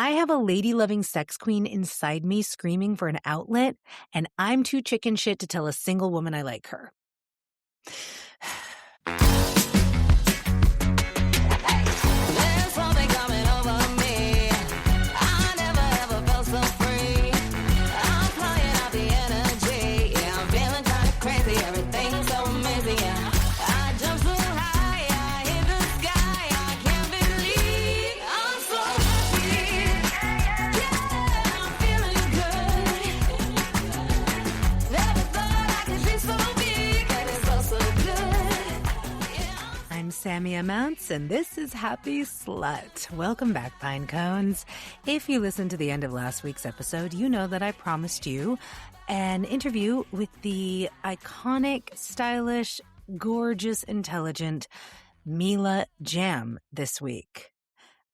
I have a lady-loving sex queen inside me screaming for an outlet, and I'm too chicken shit to tell a single woman I like her. There's something coming over me. I never ever felt so free. I'm flying out the energy. Yeah, I'm feeling kind of crazy. Everything's so amazing. Yeah, I jump so high. I hit the sky. I can't believe I'm so happy. Yeah, I'm feeling good. Never thought I could be so big. And it's so good. Yeah. I'm Sammy Amounts, and this is Happy Slut. Welcome back, Pine Cones. If you listened to the end of last week's episode, you know that I promised you an interview with the iconic, stylish, gorgeous, intelligent Mila Jam this week.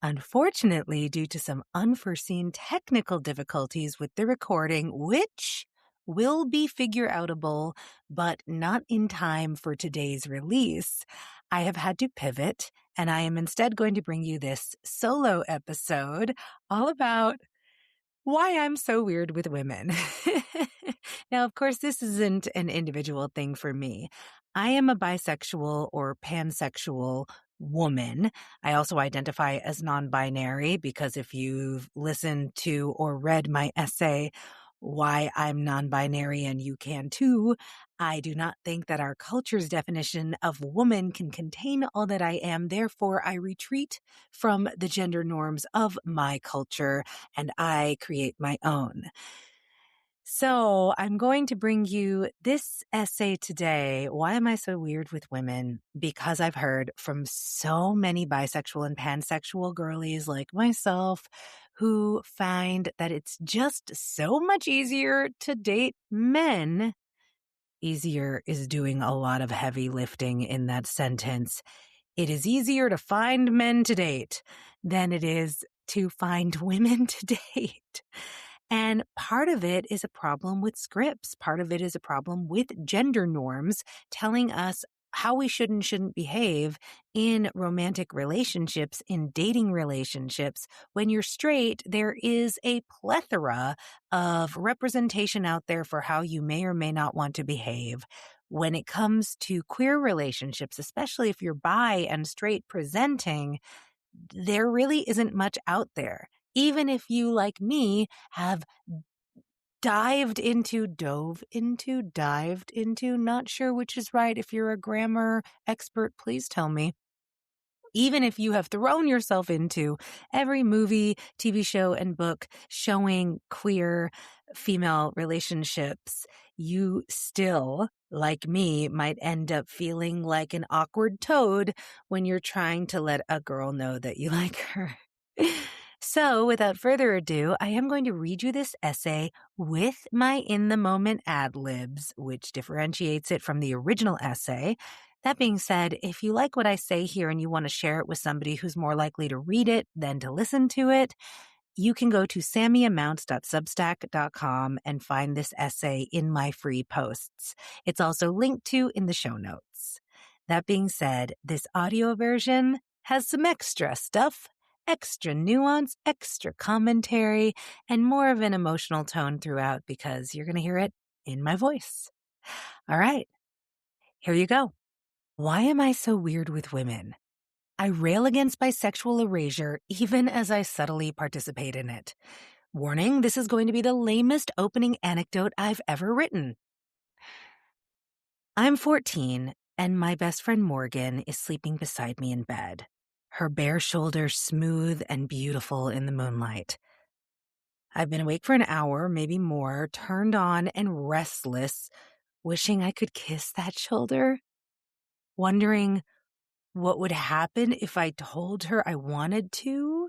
Unfortunately, due to some unforeseen technical difficulties with the recording, which will be figure-outable, but not in time for today's release, I have had to pivot, and I am instead going to bring you this solo episode all about why I'm so weird with women. Now, of course, this isn't an individual thing for me. I am a bisexual or pansexual woman. I also identify as non-binary because if you've listened to or read my essay, Why I'm Non-Binary and You Can Too, I do not think that our culture's definition of woman can contain all that I am. Therefore, I retreat from the gender norms of my culture and I create my own. So I'm going to bring you this essay today. Why am I so weird with women? Because I've heard from so many bisexual and pansexual girlies like myself who find that it's just so much easier to date men. Easier is doing a lot of heavy lifting in that sentence. It is easier to find men to date than it is to find women to date. And part of it is a problem with scripts. Part of it is a problem with gender norms telling us how we should and shouldn't behave in romantic relationships, in dating relationships. When you're straight, there is a plethora of representation out there for how you may or may not want to behave. When it comes to queer relationships, especially if you're bi and straight presenting, there really isn't much out there. Even if you, like me, have dived into, not sure which is right. If you're a grammar expert, please tell me. Even if you have thrown yourself into every movie, TV show, and book showing queer female relationships, you still, like me, might end up feeling like an awkward toad when you're trying to let a girl know that you like her. So, without further ado, I am going to read you this essay with my in-the-moment ad-libs, which differentiates it from the original essay. That being said, if you like what I say here and you want to share it with somebody who's more likely to read it than to listen to it, you can go to sammyamounts.substack.com and find this essay in my free posts. It's also linked to in the show notes. That being said, this audio version has some extra stuff, extra nuance, extra commentary, and more of an emotional tone throughout because you're going to hear it in my voice. All right, here you go. Why am I so weird with women? I rail against bisexual erasure even as I subtly participate in it. Warning, this is going to be the lamest opening anecdote I've ever written. I'm 14, and my best friend Morgan is sleeping beside me in bed, her bare shoulders smooth and beautiful in the moonlight. I've been awake for an hour, maybe more, turned on and restless, wishing I could kiss that shoulder, wondering what would happen if I told her I wanted to,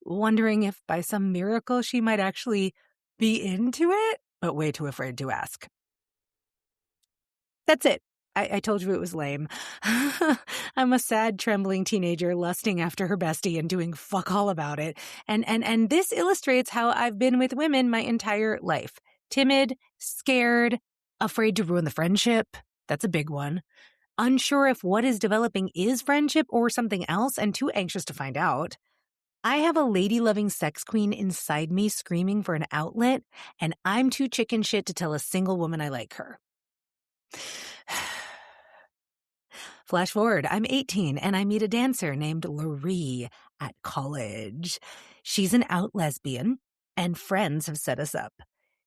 wondering if by some miracle she might actually be into it, but way too afraid to ask. That's it. I told you it was lame. I'm a sad, trembling teenager lusting after her bestie and doing fuck all about it. And this illustrates how I've been with women my entire life. Timid, scared, afraid to ruin the friendship. That's a big one. Unsure if what is developing is friendship or something else and too anxious to find out. I have a lady-loving sex queen inside me screaming for an outlet, and I'm too chicken shit to tell a single woman I like her. Flash forward, I'm 18 and I meet a dancer named Laurie at college. She's an out lesbian and friends have set us up.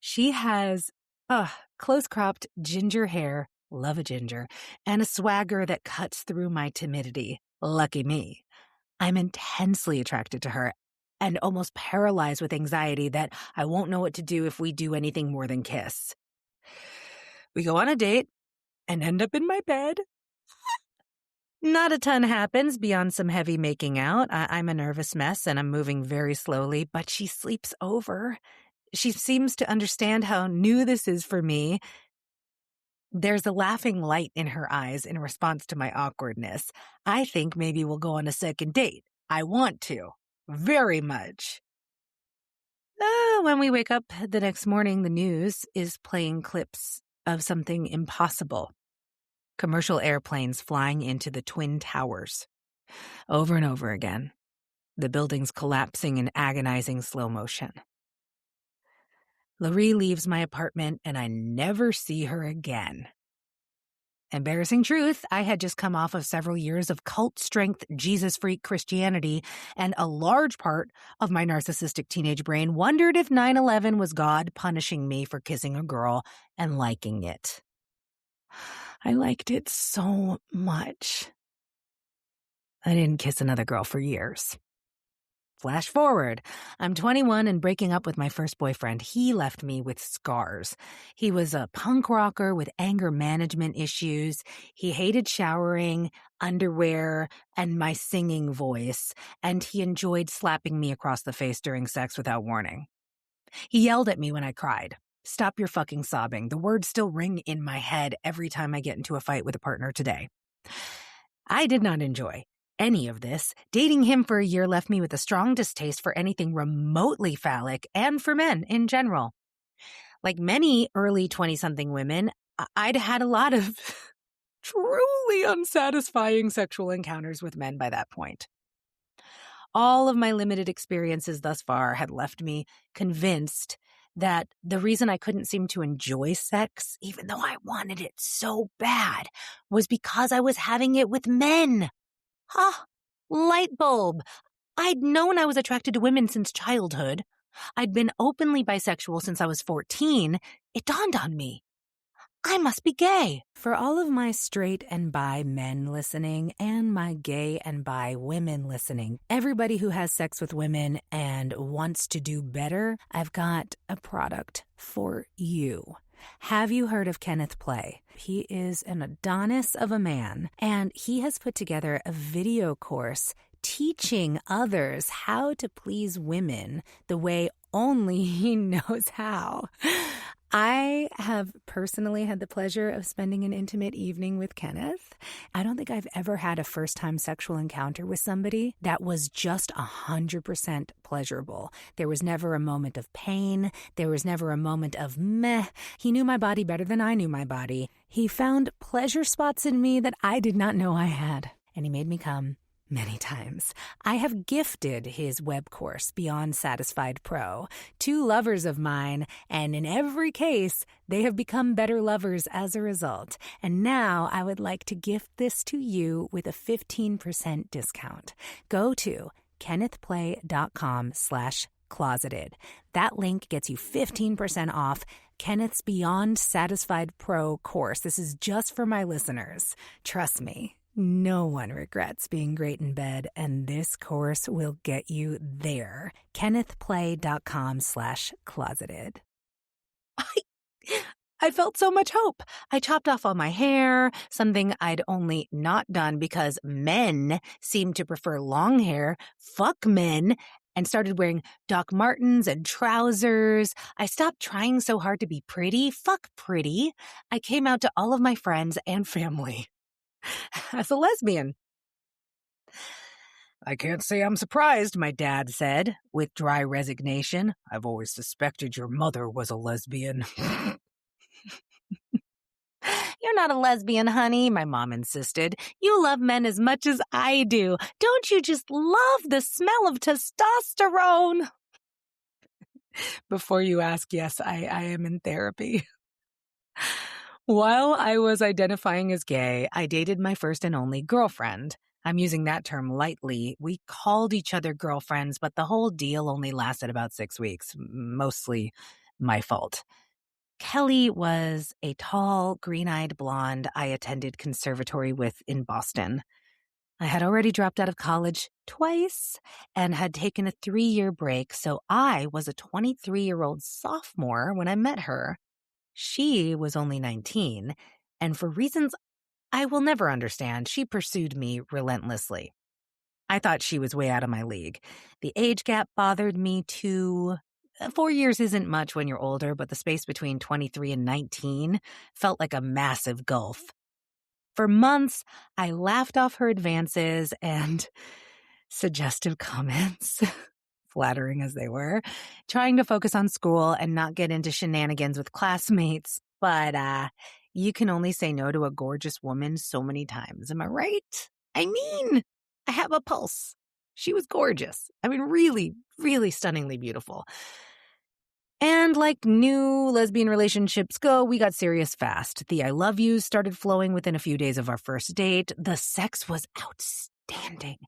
She has close-cropped ginger hair, love a ginger, and a swagger that cuts through my timidity. Lucky me. I'm intensely attracted to her and almost paralyzed with anxiety that I won't know what to do if we do anything more than kiss. We go on a date and end up in my bed. Not a ton happens beyond some heavy making out. I'm a nervous mess and I'm moving very slowly, but she sleeps over. She seems to understand how new this is for me. There's a laughing light in her eyes in response to my awkwardness. I think maybe we'll go on a second date. I want to. Very much. When we wake up the next morning, the news is playing clips of something impossible. Commercial airplanes flying into the Twin Towers. Over and over again. The buildings collapsing in agonizing slow motion. Laurie leaves my apartment and I never see her again. Embarrassing truth, I had just come off of several years of cult-strength Jesus-freak Christianity, and a large part of my narcissistic teenage brain wondered if 9/11 was God punishing me for kissing a girl and liking it. I liked it so much. I didn't kiss another girl for years. Flash forward. I'm 21 and breaking up with my first boyfriend. He left me with scars. He was a punk rocker with anger management issues. He hated showering, underwear, and my singing voice, and he enjoyed slapping me across the face during sex without warning. He yelled at me when I cried. Stop your fucking sobbing. The words still ring in my head every time I get into a fight with a partner today. I did not enjoy any of this. Dating him for a year left me with a strong distaste for anything remotely phallic and for men in general. Like many early 20-something women, I'd had a lot of truly unsatisfying sexual encounters with men by that point. All of my limited experiences thus far had left me convinced that the reason I couldn't seem to enjoy sex, even though I wanted it so bad, was because I was having it with men. Light bulb. I'd known I was attracted to women since childhood. I'd been openly bisexual since I was 14. It dawned on me. I must be gay. For all of my straight and bi men listening and my gay and bi women listening, everybody who has sex with women and wants to do better, I've got a product for you. Have you heard of Kenneth Play? He is an Adonis of a man, and he has put together a video course teaching others how to please women the way only he knows how. I have personally had the pleasure of spending an intimate evening with Kenneth. I don't think I've ever had a first-time sexual encounter with somebody that was just 100% pleasurable. There was never a moment of pain. There was never a moment of meh. He knew my body better than I knew my body. He found pleasure spots in me that I did not know I had, and he made me come many times. I have gifted his web course, Beyond Satisfied Pro, to lovers of mine, and in every case, they have become better lovers as a result. And now I would like to gift this to you with a 15% discount. Go to kennethplay.com/closeted. That link gets you 15% off Kenneth's Beyond Satisfied Pro course. This is just for my listeners. Trust me. No one regrets being great in bed, and this course will get you there. kennethplay.com/closeted. I felt so much hope. I chopped off all my hair, something I'd only not done because men seem to prefer long hair. Fuck men. And started wearing Doc Martens and trousers. I stopped trying so hard to be pretty. Fuck pretty. I came out to all of my friends and family as a lesbian. I can't say I'm surprised, my dad said, with dry resignation. I've always suspected your mother was a lesbian. You're not a lesbian, honey, my mom insisted. You love men as much as I do. Don't you just love the smell of testosterone? Before you ask, yes, I am in therapy. While I was identifying as gay, I dated my first and only girlfriend. I'm using that term lightly. We called each other girlfriends, but the whole deal only lasted about 6 weeks. Mostly my fault. Kelly was a tall, green-eyed blonde I attended conservatory with in Boston. I had already dropped out of college twice and had taken a 3-year break, so I was a 23-year-old sophomore when I met her. She was only 19, and for reasons I will never understand, she pursued me relentlessly. I thought she was way out of my league. The age gap bothered me too. 4 years isn't much when you're older, but the space between 23 and 19 felt like a massive gulf. For months, I laughed off her advances and suggestive comments, flattering as they were, trying to focus on school and not get into shenanigans with classmates. But you can only say no to a gorgeous woman so many times. Am I right? I mean, I have a pulse. She was gorgeous. I mean, really, really stunningly beautiful. And like new lesbian relationships go, we got serious fast. The I love yous started flowing within a few days of our first date. The sex was outstanding.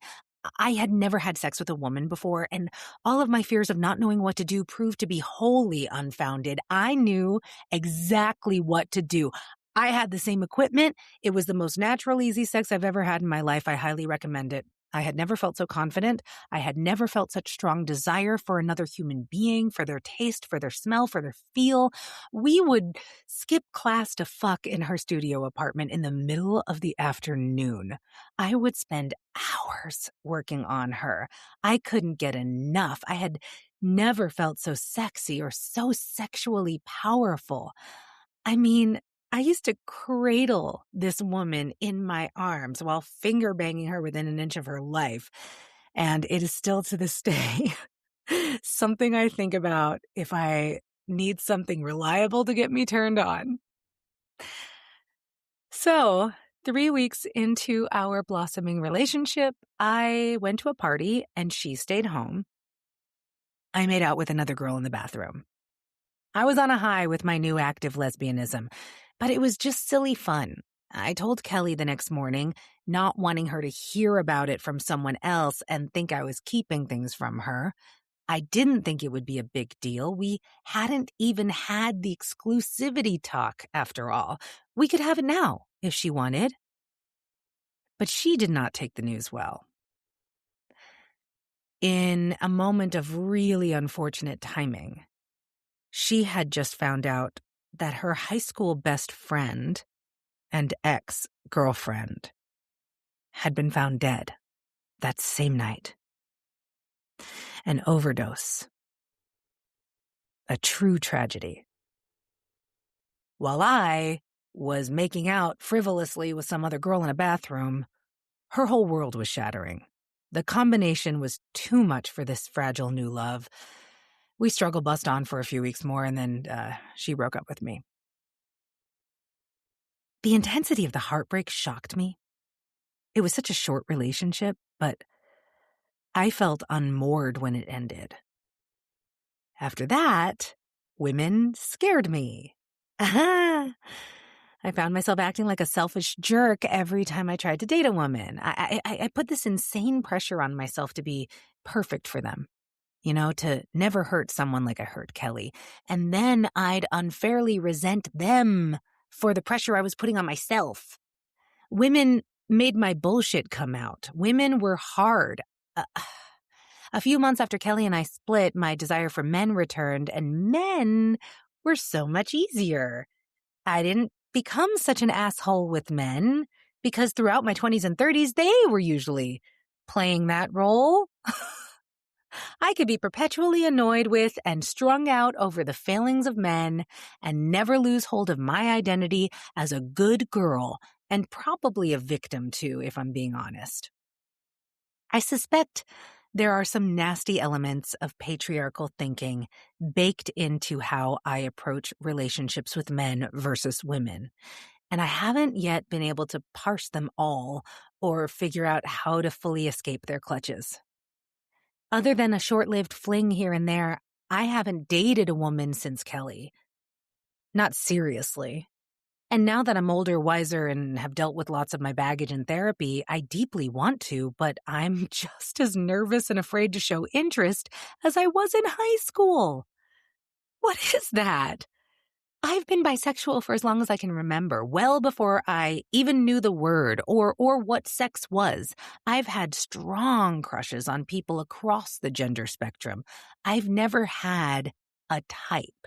I had never had sex with a woman before, and all of my fears of not knowing what to do proved to be wholly unfounded. I knew exactly what to do. I had the same equipment. It was the most natural, easy sex I've ever had in my life. I highly recommend it. I had never felt so confident. I had never felt such strong desire for another human being, for their taste, for their smell, for their feel. We would skip class to fuck in her studio apartment in the middle of the afternoon. I would spend hours working on her. I couldn't get enough. I had never felt so sexy or so sexually powerful. I mean, I used to cradle this woman in my arms while finger banging her within an inch of her life. And it is still to this day something I think about if I need something reliable to get me turned on. So, 3 weeks into our blossoming relationship, I went to a party and she stayed home. I made out with another girl in the bathroom. I was on a high with my new active lesbianism, but it was just silly fun. I told Kelly the next morning, not wanting her to hear about it from someone else and think I was keeping things from her. I didn't think it would be a big deal. We hadn't even had the exclusivity talk, after all. We could have it now, if she wanted. But she did not take the news well. In a moment of really unfortunate timing, she had just found out that her high school best friend and ex-girlfriend had been found dead that same night. An overdose. A true tragedy. While I was making out frivolously with some other girl in a bathroom, her whole world was shattering. The combination was too much for this fragile new love. We struggle bust on for a few weeks more, and then she broke up with me. The intensity of the heartbreak shocked me. It was such a short relationship, but I felt unmoored when it ended. After that, women scared me. I found myself acting like a selfish jerk every time I tried to date a woman. I put this insane pressure on myself to be perfect for them. To never hurt someone like I hurt Kelly. And then I'd unfairly resent them for the pressure I was putting on myself. Women made my bullshit come out. Women were hard. A few months after Kelly and I split, my desire for men returned, and men were so much easier. I didn't become such an asshole with men because throughout my 20s and 30s, they were usually playing that role. I could be perpetually annoyed with and strung out over the failings of men and never lose hold of my identity as a good girl, and probably a victim too, if I'm being honest. I suspect there are some nasty elements of patriarchal thinking baked into how I approach relationships with men versus women. and I haven't yet been able to parse them all or figure out how to fully escape their clutches. Other than a short-lived fling here and there, I haven't dated a woman since Kelly. Not seriously. And now that I'm older, wiser, and have dealt with lots of my baggage in therapy, I deeply want to, but I'm just as nervous and afraid to show interest as I was in high school. What is that? I've been bisexual for as long as I can remember, well before I even knew the word or what sex was. I've had strong crushes on people across the gender spectrum. I've never had a type.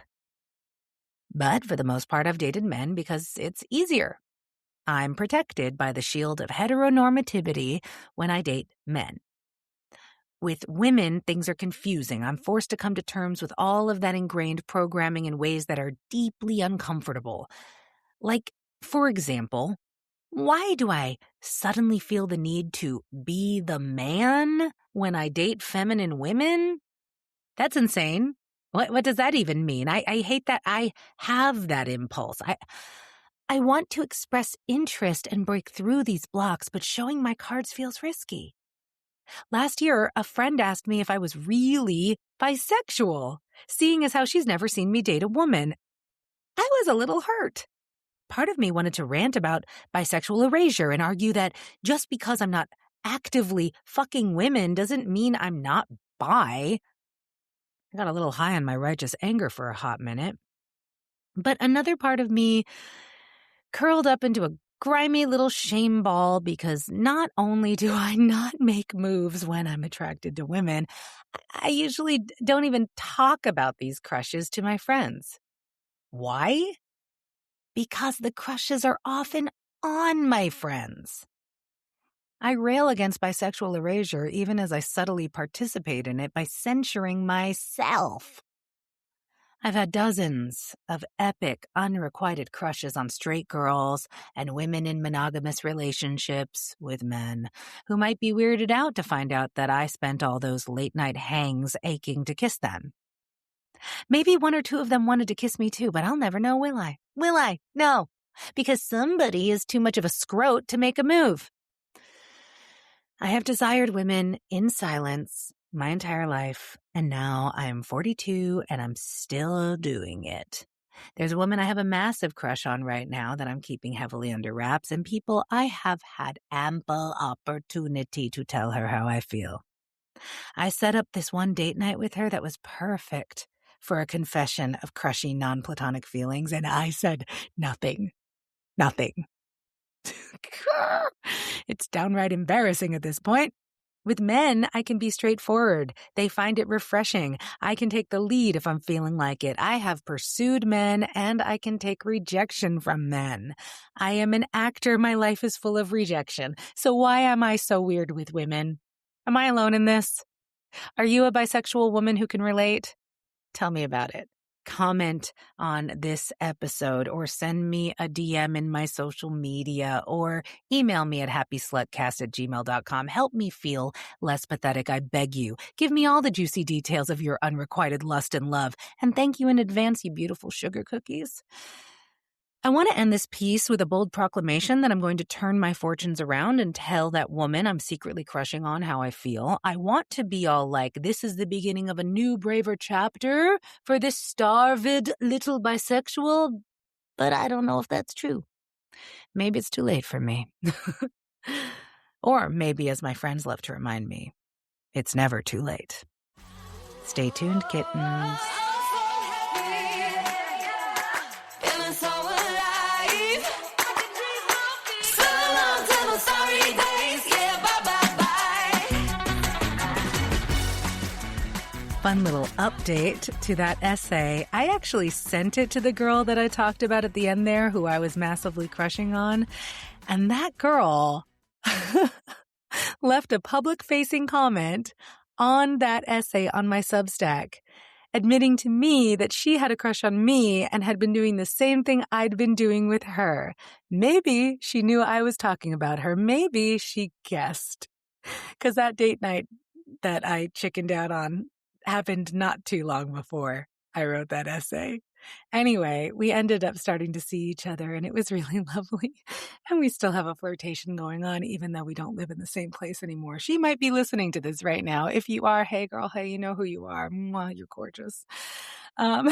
But for the most part, I've dated men because it's easier. I'm protected by the shield of heteronormativity when I date men. With women, things are confusing. I'm forced to come to terms with all of that ingrained programming in ways that are deeply uncomfortable. Like, for example, why do I suddenly feel the need to be the man when I date feminine women? That's insane. What does that even mean? I hate that I have that impulse. I want to express interest and break through these blocks, but showing my cards feels risky. Last year, a friend asked me if I was really bisexual, seeing as how she's never seen me date a woman. I was a little hurt. Part of me wanted to rant about bisexual erasure and argue that just because I'm not actively fucking women doesn't mean I'm not bi. I got a little high on my righteous anger for a hot minute. But another part of me curled up into a grimy little shame ball because not only do I not make moves when I'm attracted to women, I usually don't even talk about these crushes to my friends. Why? Because the crushes are often on my friends. I rail against bisexual erasure even as I subtly participate in it by censuring myself. I've had dozens of epic, unrequited crushes on straight girls and women in monogamous relationships with men who might be weirded out to find out that I spent all those late-night hangs aching to kiss them. Maybe one or two of them wanted to kiss me too, but I'll never know, will I? Will I? No, because somebody is too much of a scrote to make a move. I have desired women in silence my entire life, and now I am 42 and I'm still doing it. There's a woman I have a massive crush on right now that I'm keeping heavily under wraps, and people I have had ample opportunity to tell her how I feel. I set up this one date night with her that was perfect for a confession of crushy non-platonic feelings, and I said nothing. Nothing. It's downright embarrassing at this point. With men, I can be straightforward. They find it refreshing. I can take the lead if I'm feeling like it. I have pursued men, and I can take rejection from men. I am an actor. My life is full of rejection. So why am I so weird with women? Am I alone in this? Are you a bisexual woman who can relate? Tell me about it. Comment on this episode or send me a DM in my social media or email me at happyslutcast@gmail.com. Help me feel less pathetic, I beg you. Give me all the juicy details of your unrequited lust and love. And thank you in advance, you beautiful sugar cookies. I want to end this piece with a bold proclamation that I'm going to turn my fortunes around and tell that woman I'm secretly crushing on how I feel. I want to be all like, this is the beginning of a new, braver chapter for this starved little bisexual, but I don't know if that's true. Maybe it's too late for me. Or maybe, as my friends love to remind me, it's never too late. Stay tuned, kittens. Feeling so alive. So long till the sorry days. Yeah, bye. Fun little update to that essay. I actually sent it to the girl that I talked about at the end there, who I was massively crushing on. And that girl left a public-facing comment on that essay on my Substack, admitting to me that she had a crush on me and had been doing the same thing I'd been doing with her. Maybe she knew I was talking about her. Maybe she guessed. Because that date night that I chickened out on happened not too long before I wrote that essay. Anyway, we ended up starting to see each other, and it was really lovely. And we still have a flirtation going on, even though we don't live in the same place anymore. She might be listening to this right now. If you are, hey girl, hey, you know who you are. Mwah, you're gorgeous. Um,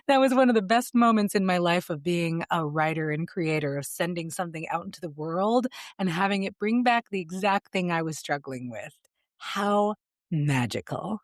that was one of the best moments in my life of being a writer and creator, of sending something out into the world and having it bring back the exact thing I was struggling with. How magical.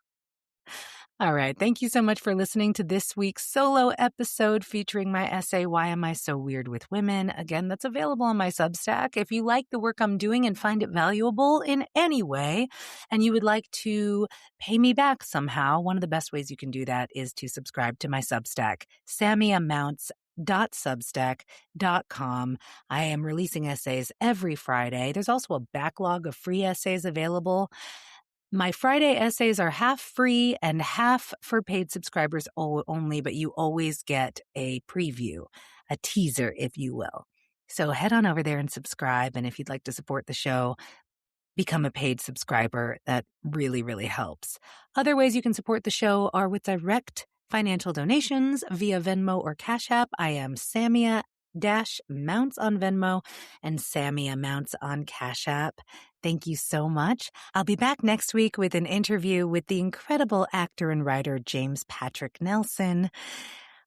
All right. Thank you so much for listening to this week's solo episode featuring my essay, Why Am I So Weird with Women? Again, that's available on my Substack. If you like the work I'm doing and find it valuable in any way, and you would like to pay me back somehow, one of the best ways you can do that is to subscribe to my Substack, SamiaMounts.substack.com. I am releasing essays every Friday. There's also a backlog of free essays available. My Friday essays are half free and half for paid subscribers only, but you always get a preview, a teaser, if you will. So head on over there and subscribe. And if you'd like to support the show, become a paid subscriber. That really, really helps. Other ways you can support the show are with direct financial donations via Venmo or Cash App. I am Samia-Mounts on Venmo and Samia Mounts on Cash App. Thank you so much. I'll be back next week with an interview with the incredible actor and writer James Patrick Nelson,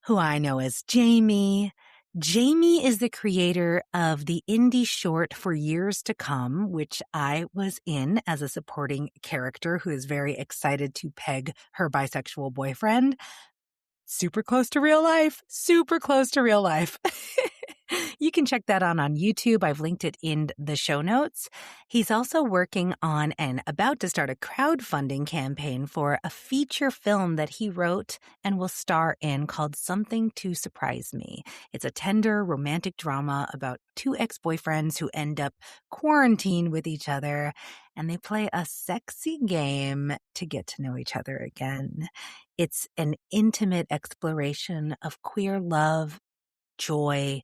who I know as Jamie. Jamie is the creator of the indie short For Years to Come, which I was in as a supporting character who is very excited to peg her bisexual boyfriend. Super close to real life. Super close to real life. You can check that out on YouTube. I've linked it in the show notes. He's also working on and about to start a crowdfunding campaign for a feature film that he wrote and will star in called Something to Surprise Me. It's a tender romantic drama about two ex-boyfriends who end up quarantined with each other, and they play a sexy game to get to know each other again. It's an intimate exploration of queer love, joy,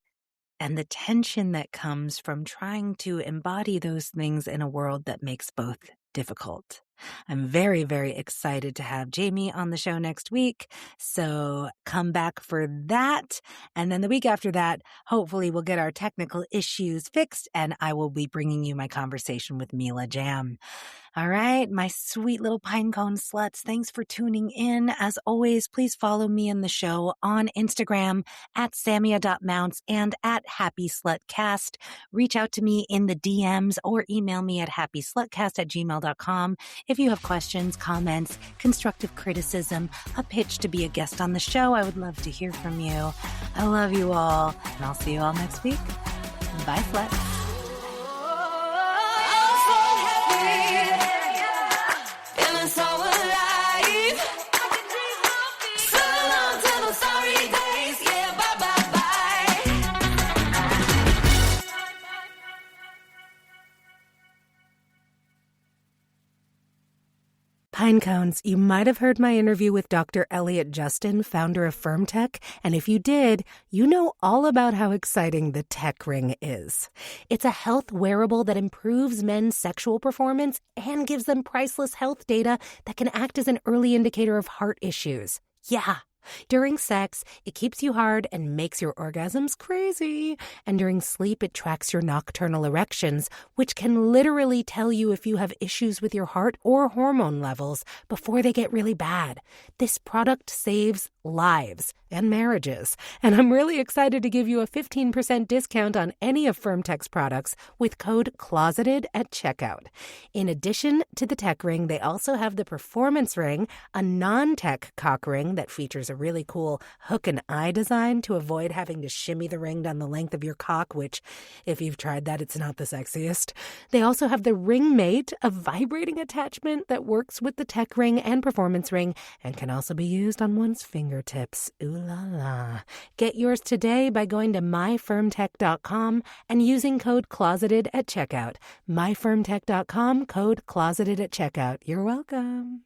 and the tension that comes from trying to embody those things in a world that makes both difficult. I'm very, very excited to have Jamie on the show next week, so come back for that. And then the week after that, hopefully we'll get our technical issues fixed, and I will be bringing you my conversation with Mila Jam. All right, my sweet little pinecone sluts, thanks for tuning in. As always, please follow me and the show on Instagram at Samia.Mounts and at HappySlutCast. Reach out to me in the DMs or email me at happyslutcast@gmail.com if you have questions, comments, constructive criticism, a pitch to be a guest on the show. I would love to hear from you. I love you all, and I'll see you all next week. Bye, sluts. So alive. So long till the sorry days. Yeah, bye, bye, bye. Pinecones, you might have heard my interview with Dr. Elliot Justin, founder of FirmTech, and if you did, you know all about how exciting the Tech Ring is. It's a health wearable that improves men's sexual performance and gives them priceless health data that can act as an early indicator of heart issues. Yeah. During sex, it keeps you hard and makes your orgasms crazy. And during sleep, it tracks your nocturnal erections, which can literally tell you if you have issues with your heart or hormone levels before they get really bad. This product saves lives and marriages. And I'm really excited to give you a 15% discount on any of FirmTech's products with code CLOSETED at checkout. In addition to the Tech Ring, they also have the Performance Ring, a non-tech cock ring that features a really cool hook and eye design to avoid having to shimmy the ring down the length of your cock, which, if you've tried that, it's not the sexiest. They also have the Ring Mate, a vibrating attachment that works with the Tech Ring and Performance Ring and can also be used on one's fingertips. Ooh la la. Get yours today by going to myfirmtech.com and using code CLOSETED at checkout. myfirmtech.com, code CLOSETED at checkout. You're welcome.